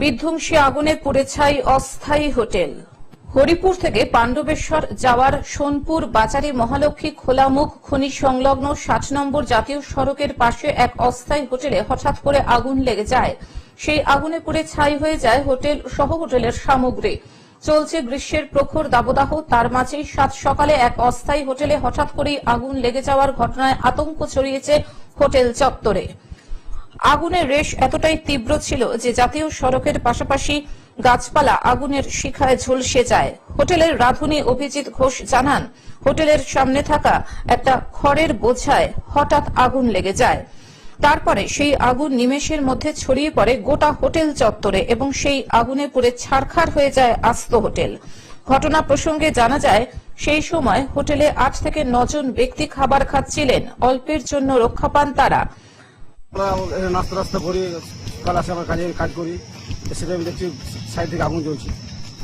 বিধ্বংসী আগুনে পুড়ে ছাই অস্থায়ী হোটেল। হরিপুর থেকে পাণ্ডবেশ্বর যাওয়ার সোনপুর বাজারে মহালক্ষ্মী খোলামুখ খনি সংলগ্ন ৬০ নম্বর জাতীয় সড়কের পাশে এক অস্থায়ী হোটেলে হঠাৎ করে আগুন লেগে যায়। সেই আগুনে পুড়ে ছাই হয়ে যায় হোটেল সহ হোটেলের সামগ্রী। চলছে গ্রীষ্মের প্রখর দাবদাহ, তার মাঝেই সাত সকালে এক অস্থায়ী হোটেলে হঠাৎ করেই আগুন লেগে যাওয়ার ঘটনায় আতঙ্ক ছড়িয়েছে হোটেল চত্বরে। আগুনের রেশ এতটাই তীব্র ছিল যে জাতীয় সড়কের পাশাপাশি গাছপালা আগুনের শিখায় ঝলসে যায়। হোটেলের রাঁধুনি অভিজিৎ ঘোষ জানান, হোটেলের সামনে থাকা একটা খড়ের বোঝায় হঠাৎ আগুন লেগে যায়। তারপরে সেই আগুন নিমেষের মধ্যে ছড়িয়ে পড়ে গোটা হোটেল চত্বরে এবং সেই আগুনে পুড়ে ছারখার হয়ে যায় আস্ত হোটেল। ঘটনা প্রসঙ্গে জানা যায়, সেই সময় হোটেলে ৮ থেকে ৯ জন ব্যক্তি খাবার খাচ্ছিলেন। অল্পের জন্য রক্ষা পান তারা। নাস্তা করি, সকাল আসে আমার কাজ করি, সেটা আমি দেখছি সাইড থেকে আগুন জ্বলছে।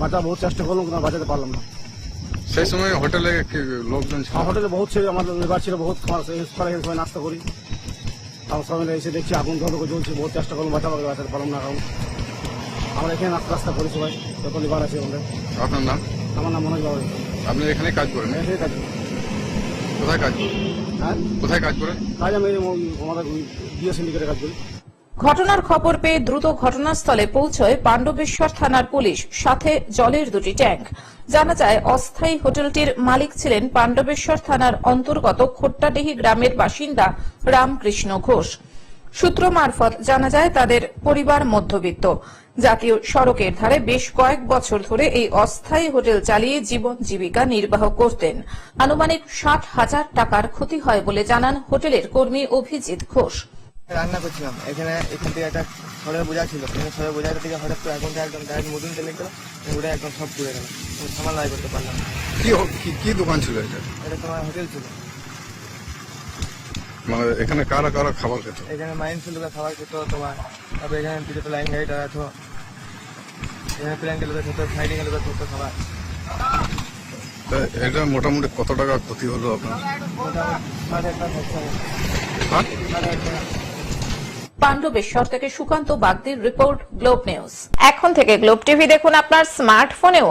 বাঁচার বহুত চেষ্টা করলাম কিন্তু বাঁচাতে পারলাম না। সেই সময় হোটেলে কি লোকজন ছিল? হোটেলে বহুত ছিল, আমাদের লেবার ছিল বহুত। সবাই নাস্তা করি, আমার সবাই এসে দেখছি আগুন জ্বলছে। বহুত চেষ্টা করলাম বাঁচাতে পারলাম না। কারণ আমরা এখানে নাস্তা করি সবাই, যত লেবার আছে আমাদের। আপনার নাম? আমার নাম মনোজ বাবু। আপনি এখানে কাজ করেন? এখানে কাজ করি। কোথায় কাজ করেন? হ্যাঁ, কোথায় কাজ করেন? কাজ আমি আমাদের বিএস সিন্ডিকেটে কাজ করি। ঘটনার খবর পেয়ে দ্রুত ঘটনাস্থলে পৌঁছয় পাণ্ডবেশ্বর থানার পুলিশ, সাথে জলের 2টি ট্যাঙ্ক। জানা যায়, অস্থায়ী হোটেলটির মালিক ছিলেন পাণ্ডবেশ্বর থানার অন্তর্গত খোট্টাডিহি গ্রামের বাসিন্দা রামকৃষ্ণ ঘোষ। সূত্র মারফত জানা যায়, তাদের পরিবার মধ্যবিত্ত। জাতীয় সড়কের ধারে বেশ কয়েক বছর ধরে এই অস্থায়ী হোটেল চালিয়ে জীবন জীবিকা নির্বাহ করতেন। আনুমানিক ৬০,০০০ টাকার ক্ষতি হয় বলে জানান হোটেলের কর্মী অভিজিৎ ঘোষ। রান্না করছিলাম এখান থেকে একটা খড়ের বোঝা ছিল, খড়ের বোঝাটা থেকে হঠাৎ করে আগুনটা একদম ডাইরেক্ট মধুন তেলে গেল, ওটা একদম সব পুড়ে গেল। সামাল লাই করতে পারলাম না। কি দোকান ছিল এটা? এটা তোমার হোটেল ছিল। মানে এখানে কারা কারা খাবার খেত? এখানে মাইন্স লোকের খাবার খেত তোমার, তারপরে এখানে পিছনে লাইন গাড়িটা রাখতো, এখানে প্ল্যান্টের লোকের খেত, সাইডিং এর লোকের খেত খাবার। এটা মোটামুটি কত টাকা ক্ষতি হলো আপনার? পাণ্ডবেশ্বর থেকে সুকান্ত বাগদির রিপোর্ট, গ্লোব নিউজ। এখন থেকে গ্লোব টিভি দেখুন আপনার স্মার্টফোনেও।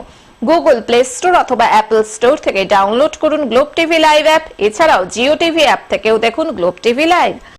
গুগল প্লে স্টোর অথবা অ্যাপল স্টোর থেকে ডাউনলোড করুন গ্লোব টিভি লাইভ অ্যাপ। এছাড়াও জিও টিভি অ্যাপ থেকেও দেখুন গ্লোব টিভি লাইভ।